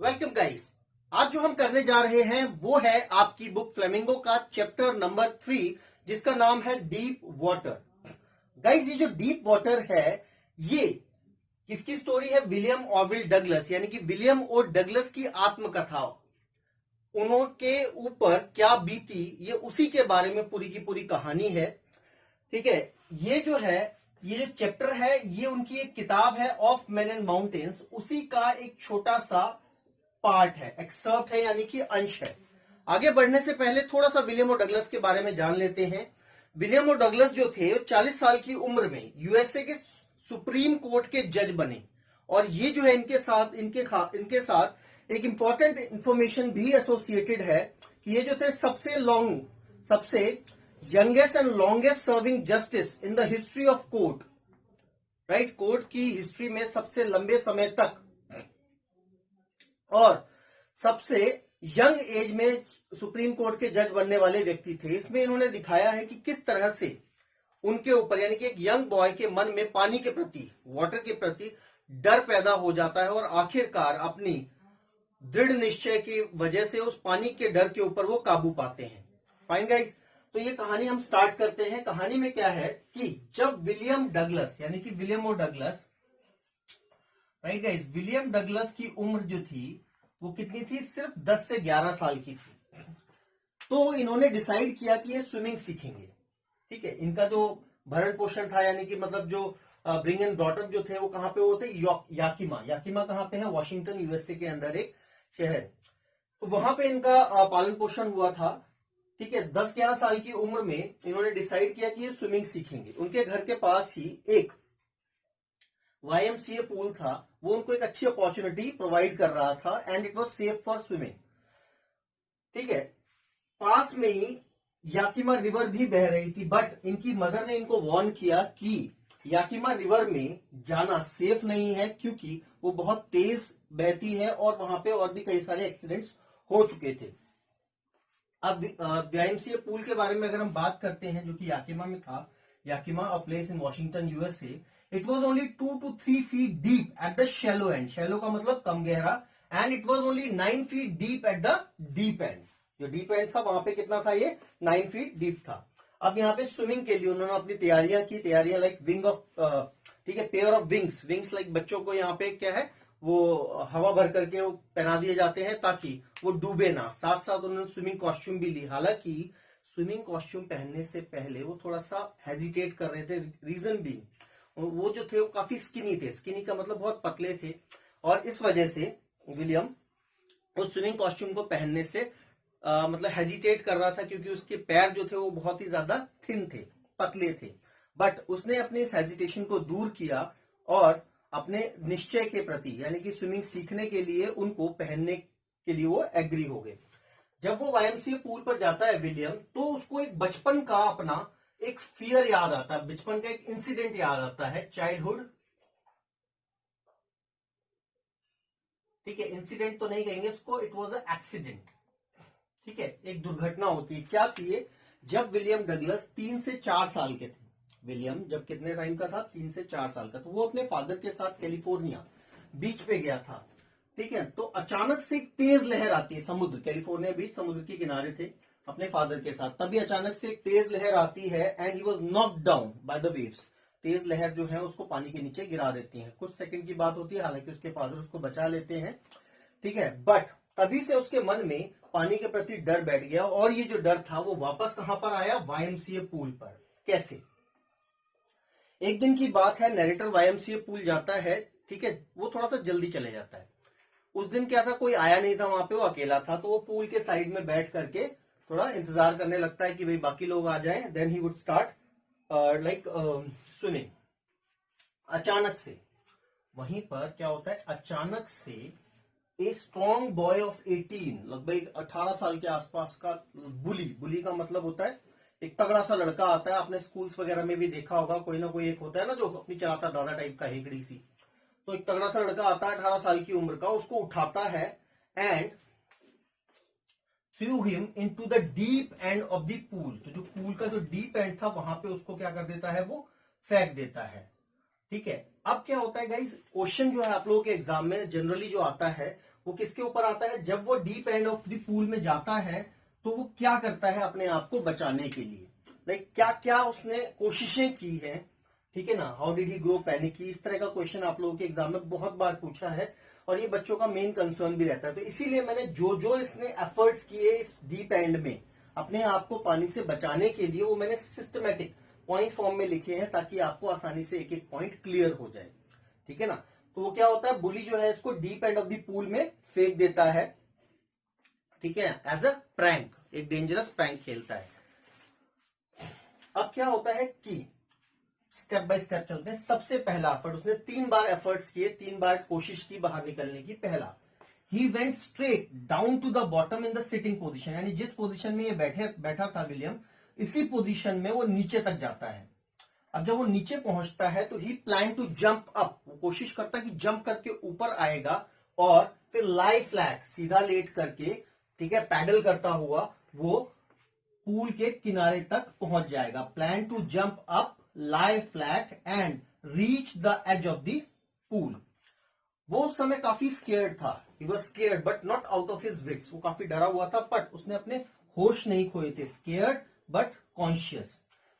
Welcome guys. आज जो हम करने जा रहे हैं वो है आपकी बुक फ्लेमिंगो का चैप्टर नंबर 3, जिसका नाम है डीप वाटर। गाइस, ये जो डीप वाटर है ये किसकी स्टोरी है? विलियम ऑर्विल डगलस, यानी कि विलियम और डगलस की आत्मकथा। उनके ऊपर क्या बीती ये उसी के बारे में पूरी की पूरी कहानी है। ठीक है, ये जो चैप्टर है ये उनकी एक किताब है ऑफ मैन एंड माउंटेन्स, उसी का एक छोटा सा पार्ट है, एक्सर्प्ट है, यानी कि अंश है। आगे बढ़ने से पहले थोड़ा सा विलियम और डगलस के बारे में जान लेते हैं। विलियम और डगलस जो थे 40 साल की उम्र में यूएसए के सुप्रीम कोर्ट के जज बने, और ये जो है इनके साथ एक इंपॉर्टेंट इंफॉर्मेशन भी एसोसिएटेड है कि ये जो थे सबसे youngest and longest serving justice in the history of court. Right, court की हिस्ट्री में सबसे लंबे समय तक और सबसे यंग एज में सुप्रीम कोर्ट के जज बनने वाले व्यक्ति थे। इसमें इन्होंने दिखाया है कि किस तरह से उनके ऊपर, यानी कि एक यंग बॉय के मन में पानी के प्रति, वाटर के प्रति डर पैदा हो जाता है, और आखिरकार अपनी दृढ़ निश्चय की वजह से उस पानी के डर के ऊपर वो काबू पाते हैं। फाइन गाइस, तो ये कहानी हम स्टार्ट करते हैं। कहानी में क्या है कि जब विलियम डगलस, यानी कि विलियम और Douglas, right guys, William Douglas की उम्र जो थी वो कितनी थी? सिर्फ 10 से 11 साल की थी। तो इन्होंने डिसाइड किया कि ये स्विमिंग सीखेंगे। ठीक है, इनका जो भरण पोषण था, यानी कि मतलब जो ब्रिंग एंड ब्रॉट अप जो थे वो कहां पे होते? याकिमा। याकिमा कहां पे है? वॉशिंगटन, यूएसए के अंदर एक शहर। तो वहां पे इनका पालन पोषण हुआ था। ठीक है, 10-11 साल की उम्र में इन्होंने डिसाइड किया कि ये स्विमिंग सीखेंगे। उनके घर के पास ही एक YMCA पूल था, वो उनको एक अच्छी अपॉर्चुनिटी प्रोवाइड कर रहा था, and it was safe for swimming. ठीक है, पास में ही याकिमा रिवर भी बह रही थी, बट इनकी मदर ने इनको वार्न किया कि याकिमा रिवर में जाना सेफ नहीं है, क्योंकि वो बहुत तेज बहती है और वहां पे और भी कई सारे एक्सीडेंट्स हो चुके थे। अब YMCA पूल के बारे में अगर हम बात करते हैं, जो कि याकिमा में था, Yakima a place in Washington, USA, it was only 2 to 3 feet deep at the shallow and. Shallow का मतलब कम गहरा, and it was only 9 feet deep at the deep and. जो डीप एंड था वहां पे कितना था? ये 9 feet डीप था। अब यहाँ पे स्विमिंग के लिए उन्होंने अपनी तैयारियां लाइक विंग ऑफ, ठीक है, पेयर ऑफ विंग्स लाइक बच्चों को यहाँ पे क्या है, वो हवा भर करके वो पहना दिए जाते हैं ताकि वो डूबे ना। साथ साथ उन्होंने स्विमिंग कॉस्ट्यूम भी ली। हालांकि स्विमिंग कॉस्ट्यूम पहनने से पहले वो थोड़ा सा हेजिटेट कर रहे थे, रीजन भी वो जो थे वो काफी स्किनी थे। स्किनी का मतलब बहुत पतले थे, और इस वजह से विलियम उस स्विमिंग कॉस्ट्यूम को पहनने से मतलब हेजिटेट कर रहा था, क्योंकि उसके पैर जो थे वो बहुत ही ज्यादा थिन थे, पतले थे। बट उसने अपने इस हेजिटेशन को दूर किया और अपने निश्चय के प्रति, यानी कि स्विमिंग सीखने के लिए उनको पहनने के लिए वो एग्री हो गए। जब वो YMCA पूल पर जाता है विलियम, तो उसको एक बचपन का अपना एक फियर याद आता है, बचपन का एक इंसिडेंट याद आता है, चाइल्डहुड। ठीक है, इंसिडेंट तो नहीं कहेंगे इसको, इट वॉज अ एक्सीडेंट। ठीक है, एक दुर्घटना होती है। क्या थी ये? जब विलियम डगलस 3 से 4 साल के थे, विलियम जब कितने टाइम का था? 3 से 4 साल का, तो वो अपने फादर के साथ कैलिफोर्निया बीच पे गया था। ठीक है, तो अचानक से एक तेज लहर आती है। समुद्र, कैलिफोर्निया बीच, समुद्र के किनारे थे अपने फादर के साथ, तभी अचानक से एक तेज लहर आती है, and he was knocked down by the waves. तेज लहर जो है उसको पानी के नीचे गिरा देती है। कुछ सेकंड की बात होती है, हालांकि उसके फादर उसको बचा लेते हैं। ठीक है, बट तभी से उसके मन में पानी के प्रति डर बैठ गया, और ये जो डर था वो वापस कहां पर आया? YMCA पूल पर। कैसे? एक दिन की बात है, नरेटर YMCA पूल जाता है। ठीक है, वो थोड़ा सा जल्दी चले जाता है। उस दिन क्या था, कोई आया नहीं था वहां पे, वो अकेला था, तो वो पूल के साइड में बैठ करके थोड़ा इंतजार करने लगता है कि भाई बाकी लोग आ जाएं, then he would start like swimming. अचानक से वहीं पर क्या होता है, अचानक से एक स्ट्रॉन्ग बॉय ऑफ 18, लगभग 18 साल के आसपास का बुली का मतलब होता है एक तगड़ा सा लड़का आता है। आपने स्कूल्स वगैरह में भी देखा होगा, कोई ना कोई एक होता है ना जो अपनी चलाता दादा टाइप का, हेकड़ी सी। तो एक तगड़ा सा लड़का आता है 18 साल की उम्र का, उसको उठाता है and through him into the deep end of the pool. तो जो पूल का जो डीप एंड था वहां पे उसको क्या कर देता है, वो फेंक देता है। ठीक है, अब क्या होता है गाइस, क्वेश्चन जो है आप लोगों के एग्जाम में जनरली जो आता है वो किसके ऊपर आता है, जब वो deep end of the pool में जाता है तो वो क्या करता है अपने आप को बचाने के लिए, लाइक क्या क्या उसने कोशिशें की हैं, ठीक है ना, how did he grow panic, इस तरह का क्वेश्चन आप लोगों के एग्जाम में बहुत बार पूछा है और ये बच्चों का मेन कंसर्न भी रहता है। तो इसीलिए मैंने जो जो इसने एफर्ट्स किए इस डीप एंड में अपने आप को पानी से बचाने के लिए, वो मैंने सिस्टमेटिक पॉइंट फॉर्म में लिखे हैं ताकि आपको आसानी से एक एक पॉइंट क्लियर हो जाए, ठीक है ना। तो वो क्या होता है, बुली जो है इसको deep end of the pool में फेंक देता है, ठीक है, एज अ प्रैंक, एक डेंजरस प्रैंक खेलता है। अब क्या होता है कि स्टेप बाय स्टेप चलते हैं। सबसे पहला एफर्ट, उसने 3 बार एफर्ट्स किए, 3 बार कोशिश की बाहर निकलने की। पहला, he went straight down to the bottom in the sitting position, यानी जिस पोजीशन में ये बैठा था विलियम, इसी पोजीशन में वो नीचे तक जाता है। अब जब वो नीचे पहुंचता है तो ही प्लान टू जंप अप, वो कोशिश करता है कि जंप करके ऊपर आएगा और फिर लाई फ्लैट, सीधा लेट करके, ठीक है, पैडल करता हुआ वो पूल के किनारे तक पहुंच जाएगा। Plan to jump up, lie flat and reach the edge of the pool. वो उस समय काफी स्केयर्ड था, he was scared but not out of his wits, वो काफी डरा हुआ था बट उसने अपने होश नहीं खोए थे। Scared but conscious.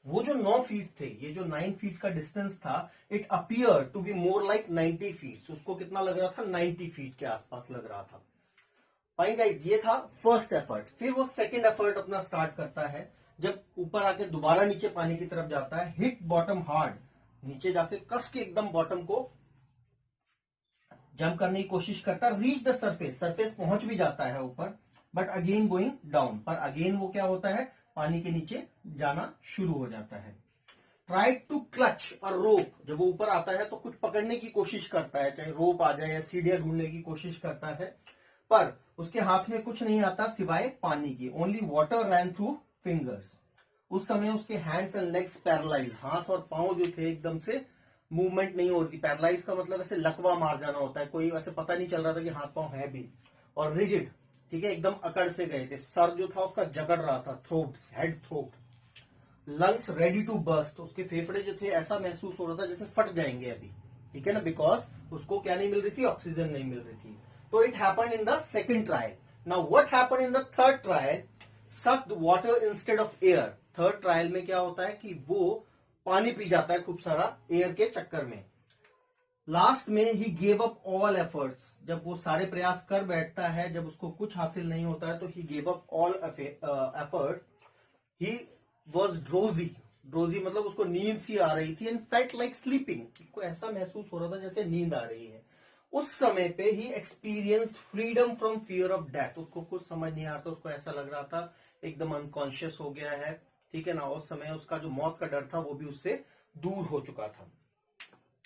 वो जो 9 फीट थे, ये जो 9 फीट का डिस्टेंस था, it appear to be more like 90 feet. उसको कितना लग रहा था, 90 फीट के आसपास लग रहा था। फाइन गाइस, ये था फर्स्ट एफर्ट। फिर वो सेकंड एफर्ट अपना स्टार्ट करता है, जब ऊपर आके दोबारा नीचे पानी की तरफ जाता है। हिट बॉटम हार्ड, नीचे जाके कस के एकदम बॉटम को जंप करने की कोशिश करता है। रीच द सरफेस, सरफेस पहुंच भी जाता है ऊपर, बट अगेन गोइंग डाउन, पर अगेन वो क्या होता है, पानी के नीचे जाना शुरू हो जाता है। ट्राई टू क्लच और रोप, जब वो ऊपर आता है तो कुछ पकड़ने की कोशिश करता है, चाहे रोप आ जाए या सीढ़ियां ढूंढने की कोशिश करता है, पर उसके हाथ में कुछ नहीं आता सिवाय पानी की। ओनली वाटर रैन थ्रू फिंगर्स। उस समय उसके हैंड्स एंड लेग्स पैरालाइज, हाथ और पांव जो थे एकदम से मूवमेंट नहीं हो रही थी। पैरालाइज का मतलब ऐसे लकवा मार जाना होता है, कोई वैसे पता नहीं चल रहा था कि हाथ पांव है भी। और रिजिड, ठीक है, एकदम अकड़ से गए थे। सर जो था उसका जकड़ रहा था, throat, head throat. Lungs ready to burst, उसके फेफड़े जो थे ऐसा महसूस हो रहा था जैसे फट जाएंगे अभी, ठीक है ना, बिकॉज उसको क्या नहीं मिल रही थी, ऑक्सीजन नहीं मिल रही थी। तो it happen in the second trial. Now what happen in the third trial, sucked water instead of air. Third trial में क्या होता है कि वो पानी पी जाता है खूब सारा एयर के चक्कर में। लास्ट में ही गेव अप ऑल एफर्ट्स, जब वो सारे प्रयास कर बैठता है, जब उसको कुछ हासिल नहीं होता है तो he gave up all effort. He was drowsy, drowsy मतलब उसको नींद सी आ रही थी। एंड फेल्ट लाइक स्लीपिंग, उसको ऐसा महसूस हो रहा था जैसे नींद आ रही है। उस समय पे he experienced freedom from fear of death, उसको कुछ समझ नहीं आ रहा था, उसको ऐसा लग रहा था एकदम अनकॉन्शियस हो गया है, ठीक है ना। उस समय उसका जो मौत का डर था वो भी उससे दूर हो चुका था,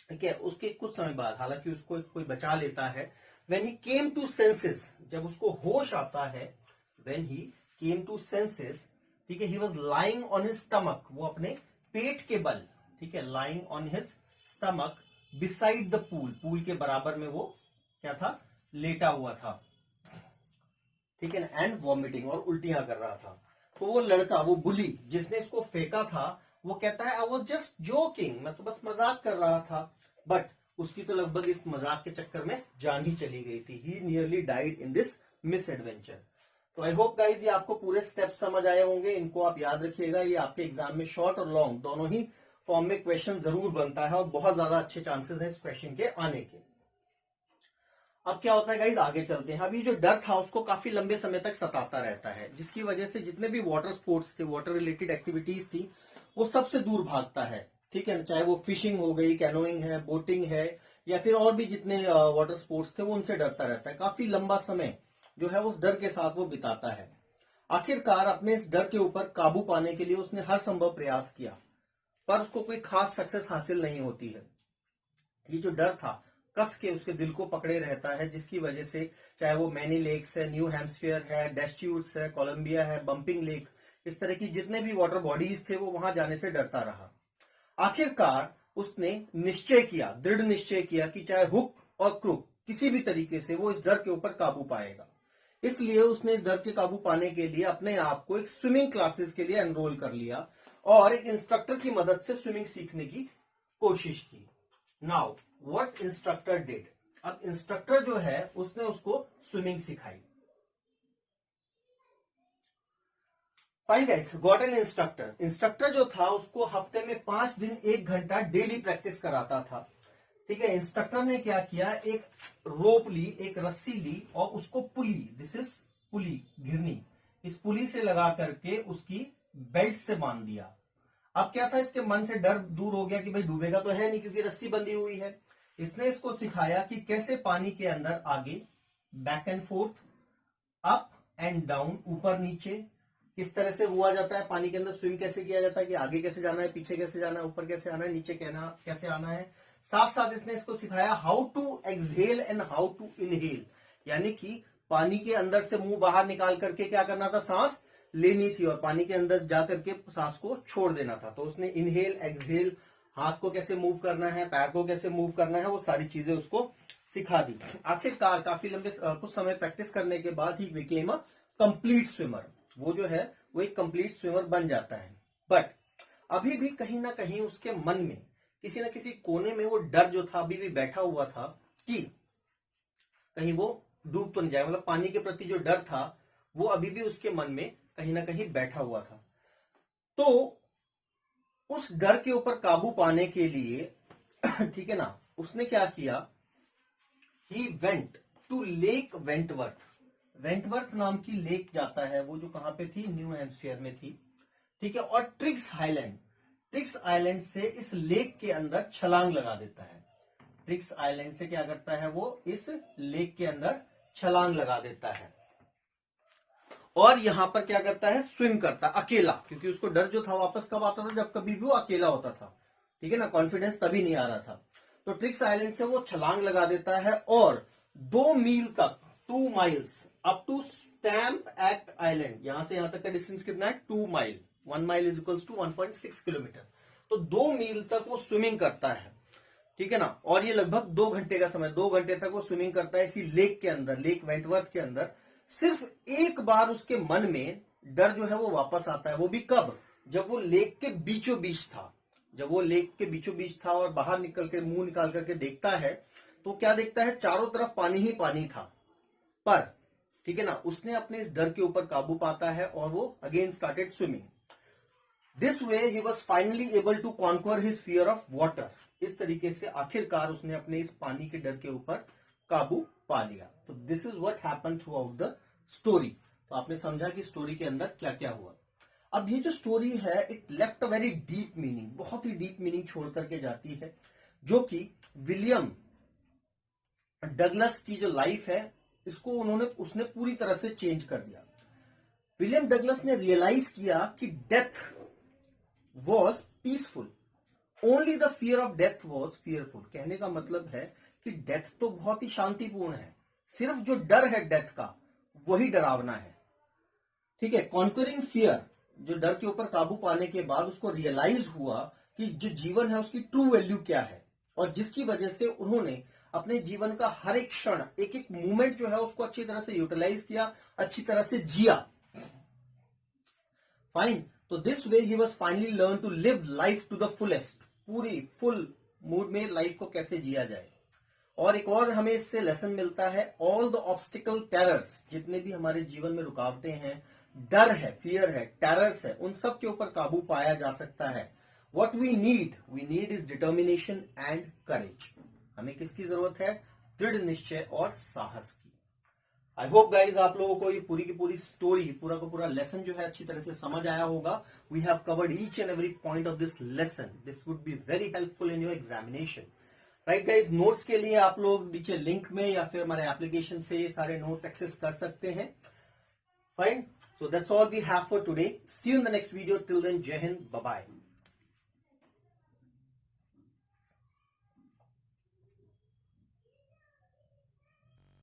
ठीक है। उसके कुछ समय बाद हालांकि उसको कोई बचा लेता है। When he came to senses, जब उसको होश आता है, when he came to senses, ठीक है, he was lying on his stomach, वो अपने पेट के बल, ठीक है, lying on his stomach beside the pool, pool के बराबर में वो क्या था, लेटा हुआ था, ठीक है ना। एंड वॉमिटिंग, और उल्टियां कर रहा था। तो वो लड़का, वो बुली जिसने इसको फेंका था, वो कहता है आई वॉज जस्ट जोकिंग, मैं तो बस मजाक कर रहा था। बट उसकी तो लगभग इस मजाक के चक्कर में जान ही चली गई थी। He nearly died in this misadventure. तो आई होप गाइज ये आपको पूरे स्टेप समझ आए होंगे, इनको आप याद रखिएगा। ये आपके एग्जाम में शॉर्ट और लॉन्ग दोनों ही फॉर्म में क्वेश्चन जरूर बनता है और बहुत ज्यादा अच्छे चांसेस हैं इस क्वेश्चन के आने के। अब क्या होता है गाइज, आगे चलते हैं। अभी जो डर था उसको काफी लंबे समय तक सताता रहता है, जिसकी वजह से जितने भी वाटर स्पोर्ट्स थे, वाटर रिलेटेड एक्टिविटीज थी, वो सबसे दूर भागता है, ठीक है ना। चाहे वो फिशिंग हो गई, कैनोइंग है, बोटिंग है, या फिर और भी जितने वाटर स्पोर्ट्स थे वो उनसे डरता रहता है। काफी लंबा समय जो है उस डर के साथ वो बिताता है। आखिरकार अपने इस डर के ऊपर काबू पाने के लिए उसने हर संभव प्रयास किया, पर उसको कोई खास सक्सेस हासिल नहीं होती है। ये जो डर था कस के उसके दिल को पकड़े रहता है, जिसकी वजह से चाहे वो मैनी लेक्स है, न्यू हैम्पशायर है, डेस्ट्यूट्स है, कोलंबिया है, बंपिंग लेक, इस तरह की जितने भी वाटर बॉडीज थे वो वहां जाने से डरता रहा। आखिरकार उसने निश्चय किया, दृढ़ निश्चय किया कि चाहे हुक और क्रुक किसी भी तरीके से वो इस डर के ऊपर काबू पाएगा। इसलिए उसने इस डर के काबू पाने के लिए अपने आप को एक स्विमिंग क्लासेस के लिए एनरोल कर लिया और एक इंस्ट्रक्टर की मदद से स्विमिंग सीखने की कोशिश की। नाउ व्हाट इंस्ट्रक्टर डिड, अब इंस्ट्रक्टर जो है उसने उसको स्विमिंग सिखाई। Fine guys, got an instructor. Instructor जो था उसको हफ्ते में 5 दिन 1 घंटा डेली प्रैक्टिस कराता था। ठीक है, इंस्ट्रक्टर ने क्या किया, एक रोप ली, एक रस्सी ली और उसको पुली, दिस इज पुली, घिरनी, इस पुली से लगा करके उसकी बेल्ट से बांध दिया। अब क्या था, इसके मन से डर दूर हो गया कि भाई डूबेगा तो है नहीं क्योंकि रस्सी बंधी हुई है। इसने इसको सिखाया कि कैसे पानी के अंदर आगे, back and fourth, up and down, ऊपर नीचे किस तरह से हुआ जाता है, पानी के अंदर स्विम कैसे किया जाता है कि आगे कैसे जाना है, पीछे कैसे जाना है, ऊपर कैसे आना है, नीचे कैसे आना है। साथ साथ इसने इसको सिखाया how to exhale and how to inhale, यानी कि पानी के अंदर से मुंह बाहर निकाल करके क्या करना था, सांस लेनी थी और पानी के अंदर जाकर के सांस को छोड़ देना था। तो उसने इनहेल एक्सहेल, हाथ को कैसे मूव करना है, पैर को कैसे मूव करना है, वो सारी चीजें उसको सिखा दी। आखिरकार काफी लंबे कुछ समय प्रैक्टिस करने के बाद he became a complete swimmer. वो जो है वो एक कंप्लीट स्विमर बन जाता है। बट अभी भी कहीं ना कहीं उसके मन में किसी न किसी कोने में वो डर जो था अभी भी बैठा हुआ था कि कहीं वो डूब तो नहीं जाए, मतलब पानी के प्रति जो डर था वो अभी भी उसके मन में कहीं ना कहीं बैठा हुआ था। तो उस डर के ऊपर काबू पाने के लिए ठीक है ना, उसने क्या किया, he went to lake Wentworth. Wentworth नाम की लेक जाता है, वो जो कहां पे थी, न्यू हैम्पशायर में थी। ठीक है, और ट्रिक्स आइलैंड, ट्रिक्स आइलैंड से इस लेक के अंदर छलांग लगा देता है। ट्रिक्स आइलैंड से क्या करता है, वो इस लेक के अंदर छलांग लगा देता है और यहां पर क्या करता है, स्विम करता अकेला, क्योंकि उसको डर जो था वापस कब आता था, जब कभी भी वो अकेला होता था। ठीक है ना, कॉन्फिडेंस तभी नहीं आ रहा था। तो ट्रिक्स आइलैंड से वो छलांग लगा देता है और 2 मील तक, 2 miles up to Stamp Act Island, यहां से यहां तक का डिस्टेंस कितना है, 2 mile, 1 mile is equals to 1.6 kilometre. तो 2 मील तक वो स्विमिंग करता है। ठीक है ना, और ये लगभग 2 घंटे का समय, 2 घंटे तक वो स्विमिंग करता है इसी लेक के अंदर, लेक वेंटवर्थ के अंदर। सिर्फ एक बार उसके मन में डर जो है वो वापस आता है, वो भी कब, जब वो लेक के बीचों बीच था। जब वो लेक के बीचों बीच था और बाहर निकल के मुंह निकाल करके देखता है तो क्या देखता है, चारों तरफ पानी ही पानी था। पर ठीक है ना, उसने अपने इस डर के ऊपर काबू पाता है और वो again started swimming. This way he was finally able to conquer his fear of water. इस तरीके से आखिरकार उसने अपने इस पानी के डर के ऊपर काबू पा लिया। तो this is what happened through out the story. तो आपने समझा कि स्टोरी के अंदर क्या क्या हुआ। अब ये जो स्टोरी है, it left a very deep meaning, बहुत ही डीप मीनिंग छोड़ करके जाती है, जो कि विलियम डगलस की जो लाइफ है इसको उसने पूरी तरह से चेंज कर दिया। विलियम डगलस ने रियलाइज किया कि death was peaceful, only the fear of death was fearful. कहने का मतलब है कि डेथ तो बहुत ही शांतिपूर्ण है, सिर्फ जो डर है डेथ का वही डरावना है। ठीक है, कॉन्करिंग फियर, जो डर के ऊपर काबू पाने के बाद उसको रियलाइज हुआ कि जो जीवन है उसकी ट्रू वैल्यू क्या है, और जिसकी वजह से उन्होंने अपने जीवन का हर एक क्षण, एक एक मोमेंट जो है उसको अच्छी तरह से यूटिलाइज किया, अच्छी तरह से जिया। फाइन, तो this way he was finally learn to live life to the fullest, पूरी फुल मूड में लाइफ को कैसे जिया जाए। और एक और हमें इससे लेसन मिलता है, ऑल द ऑब्स्टिकल टेरर्स, जितने भी हमारे जीवन में रुकावटें हैं, डर है, फियर है, टेरर्स है, उन सब के ऊपर काबू पाया जा सकता है। What we need is determination and courage. हमें किसकी जरूरत है, दृढ़ निश्चय और साहस की। आई होप गाइज आप लोगों को ये पूरी की पूरी स्टोरी, पूरा का पूरा लेसन जो है अच्छी तरह से समझ आया होगा। We have covered each and every point of this lesson. This would be very helpful in your examination. Right guys, notes के लिए आप लोग नीचे लिंक में या फिर हमारे एप्लीकेशन से ये सारे नोट्स एक्सेस कर सकते हैं। Fine, so that's all we have for today. See you in the next video. Till then, Jai Hind, bye bye.